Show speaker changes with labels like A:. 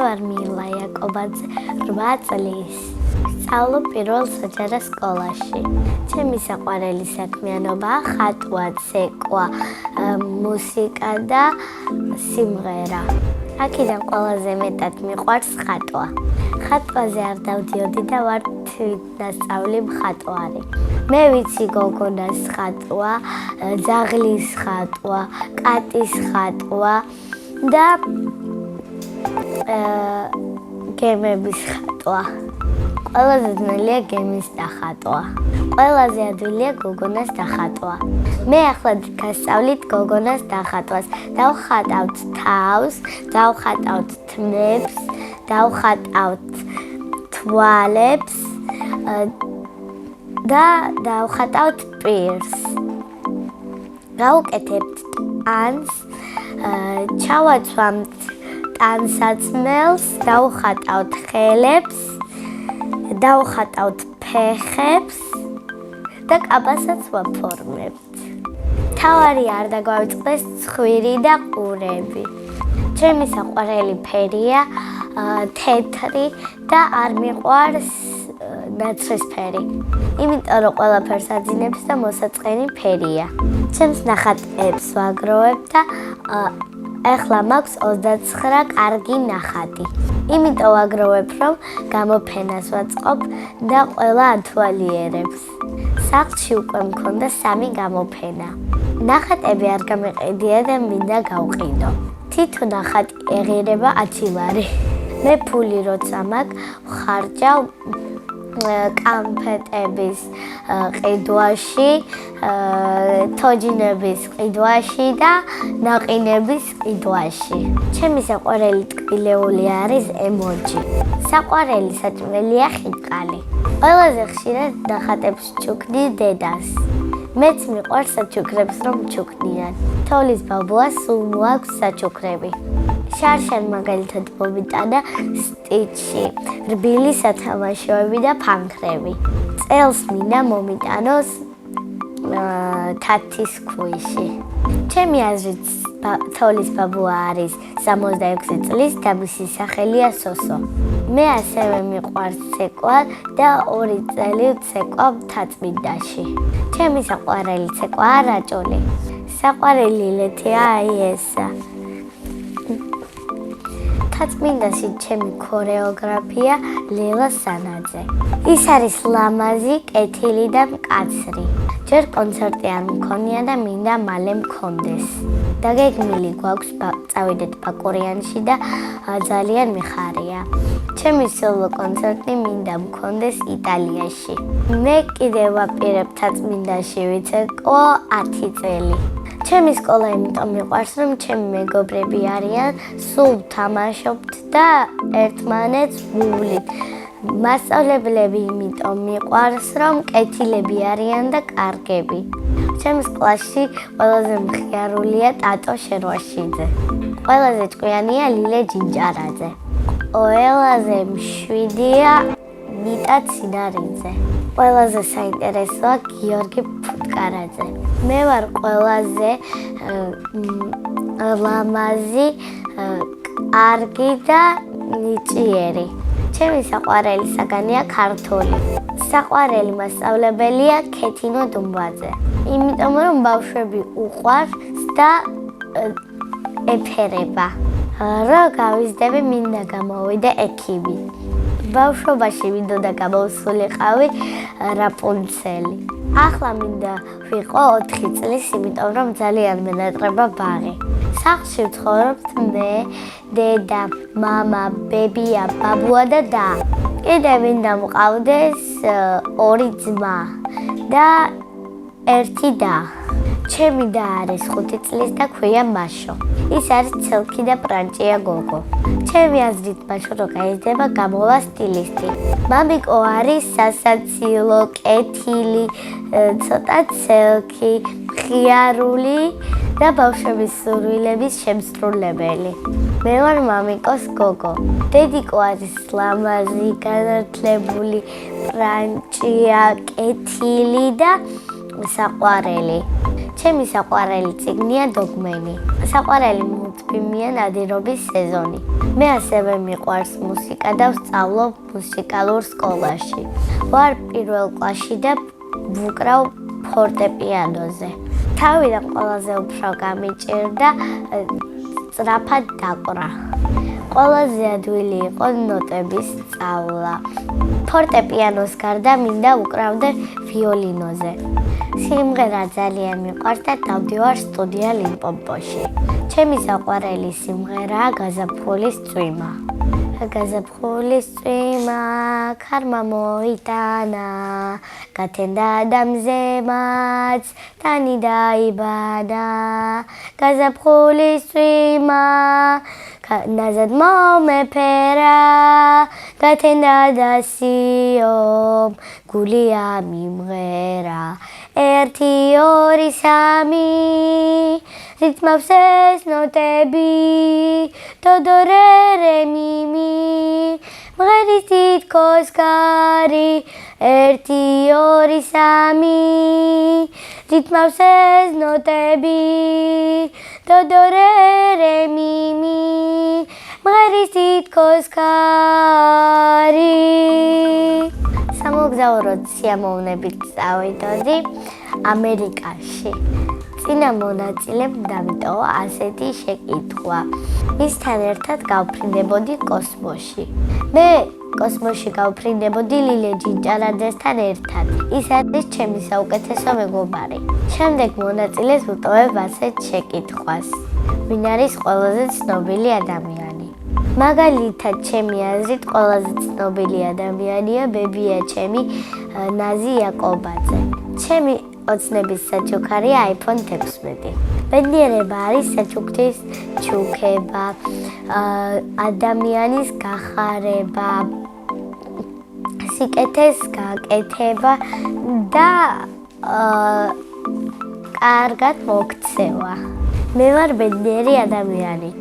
A: ვარ მილა იაკობაძე, 8 წლის. სწავლობ პირველ საჯარო სკოლაში. ჩემი საყვარელი საქმიანობაა ხატვა, ცეკვა, მუსიკა და სიმღერა. აქედან ყველაზე მეტად მიყვარს ხატვა. ხატვაზე არ დავდიოდი და ვარ თვითნასწავლი მხატვარი. მე ვიცი გოგონას ხატვა, ძაღლის ხატვა, კატის ხატვა და გემების ხატვა. ყველაზე ძნელია გემის დახატვა. ყველაზე ადვილია გოგონას დახატვა. მე ახლა გასწავლით გოგონას დახატვას. დავხატავთ თავს, დავხატავთ თმებს, დავხატავთ თვალებს და დავხატავთ პირს. გავუკეთებთ ტანს, ჩავაცვამთ ტანსაცმელს, დავხატავთ ხელებს, დავხატავთ ფეხებს და კაბასაც ვაფორმებთ. თავარი არ დაგვავიწყდეს ცხვირი და ყურები. ჩემი საყვარელი ფერია თეთრი და არ მიყვარს ნაცრისფერი. იმიტომ რომ ყველაფერს აძინებს და მოსაწყენი ფერია. ჩემს ნახატებს ვაგროვებ და ახლა მაქვს 29 კარგი ნახატი. იმიტომ ვაგროვებ, რომ გამოფენას ვაწყობ და ყველა ათვალიერებს. სახლში უკვე მქონდა 3 გამოფენა. ნახატები არ გამეყიდია და მინდა გავყიდო. თითო ნახატი ეღირება 10 ლარი. მე ფული როცა მაქვს, ვხარჯავ კამფეტების ყიდვაში, თოჯინების ყიდვაში და ნაყინების ყიდვაში. ჩემი საყვარელი ტკბილეული არის ემოჯი. საყვარელი საჭმელია ხინკალი. ყველაზე ხშირად ნახატებს ჩუქნი დედას. მეც მიყვარს საჩუქრებს რომ ჩუქნიან. თოვლის ბაბუას სულ მოაქვს საჩუქრები. შარშან მაგალითად მომიტანა სტიჩი, რბილი სათამაშოები და ფანქრები. წელს მინდა მომიტანოს თათის ქვიში. ჩემი აზრით თოვლის ბაბუა არის 66 წლის და მისი სახელია სოსო. მე ასევე მიყვარს ცეკვა და 2 წელი ვცეკვავ თაწმინდაში. ჩემი საყვარელი ცეკვაა რაჭული. საყვარელი ილეთია აი ესა. თაწმინდაში ჩემი ქორეოგრაფია ლელა სანაძე. ის არის ლამაზი, კეთილი და მკაცრი. ჯერ კონცერტი არ მქონია და მინდა მალე მქონდეს. დაგეგმილი გვაქვს წავიდეთ ბაკურიანში და ძალიან მიხარია. ჩემი სოლო კონცერტი მინდა მქონდეს იტალიაში. მე კიდევ ვაპირებ თაწმინდაში ვიცეკვო 10 წელი. ჩემი სკოლა იმიტომ მიყვარს, რომ ჩემი მეგობრები არიან, სულ თამაშობთ და ერთმანეთს ვუვლით. მასწავლებლები იმიტომ მიყვარს, რომ კეთილები არიან და კარგები. ჩემს კლასში ყველაზე მხიარულია ტატო შერვაშიძე. ყველაზე ჭკვიანია ლილე ჯინჯარაძე. ყველაზე მშვიდია ნიტა ცინარიძე. ყველაზე საინტერესოა გიორგი ფუტკარაძე. მე ვარ ყველაზე ლამაზი, კარგი და ნიჭიერი. ჩემი საყვარელი საგანია ქართული. საყვარელი მასწავლებელია ქეთინო დუმბაძე. იმიტომ რომ ბავშვები უყვარს და ეფერება. რა გავიზრდები მინდა გამოვიდე ექიმი. ბავშვობაში მინდოდა გამოვსულიყავი რაპუნცელი. ახლა მინდა ვიყო 4 წლის, იმიტომ რომ ძალიან მენატრება ბაღი. სახლში ვცხოვრობთ მე, დედა, მამა, ბებია, ბაბუა და და. კიდევ მინდა მყავდეს 2 ძმა და 1 და. ჩემი და არის 5 წლის და ქვია მაშო. ის არის ცელქი და პრანჭია გოგო. ჩემი აზრით მაშო რო გაიზრდება გამოვა სტილისტი. მამიკო არის სასაცილო, კეთილი, ცოტა ცელქი, მხიარული და ბავშვების სურვილების შემსრულებელი. მე ვარ მამიკოს გოგო. დედიკო არის ლამაზი, განათლებული, პრანჭია, კეთილი და საყვარელი. ჩემი საყვარელი წიგნია დოგმენი. საყვარელი მულტფილმია ნადირობის სეზონი. მე ასევე მიყვარს მუსიკა და ვსწავლობ მუსიკალურ სკოლაში. ვარ პირველ კლასში და ვუკრავ ფორტეპიანოზე. თავიდან ყველაზე უფრო გამიჭირდა სწრაფად დაკვრა. ყველაზე ადვილი იყო ნოტების სწავლა. ფორტეპიანოს გარდა მინდა ვუკრავდე ვიოლინოზე. სიმღერა ძალიან მიყვარს და დავდივარ სტუდია ლიმპოპოში. ჩემი საყვარელი სიმღერაა გაზაფხულის წვიმა. გაზაფხულის წვიმა ქარმა მოიტანა, გათენდა ადამიანს ტანი დაიბანა. გაზაფხულის წვიმა ნაზად მომეფერა, გათენდა დასიომ გული ამიმღერა. 1 2 3 რითმავს ეს ნოტები, დო რე რე մի մի, მღერის თითქოს გარი. 1 2 3 რითმავს ეს ნოტები, დო რე რე մի մի, მღერის თითქოს გარი. სამოგზაუროდ სიამოვნებით წავიდოდი ამერიკაში. წინა მონაწილემ დამიტოვა ასეთი შეკითხვა. მისთან ერთად გავფრინდებოდი კოსმოსში. მე კოსმოსში გავფრინდებოდი ლილე ჯინჭარაძესთან ერთად. ის არის ჩემი საუკეთესო მეგობარი. შემდეგ მონაწილეს ვუტოვებ ასეთ შეკითხვას. ვინ არის ყველაზე ცნობილი ადამიანი? მაგალითად, ჩემი აზრით ყველაზე ცნობილი ადამიანია ბებია ჩემი ნაზი იაკობაძე. ჩემი ოცნების საჩუქარია iPhone 16. ბედნიერება არის საჩუქრის ჩუქება, ადამიანის გახარება, სიკეთეს გაკეთება და კარგად მოქცევა. მე ვარ ბედნიერი ადამიანი.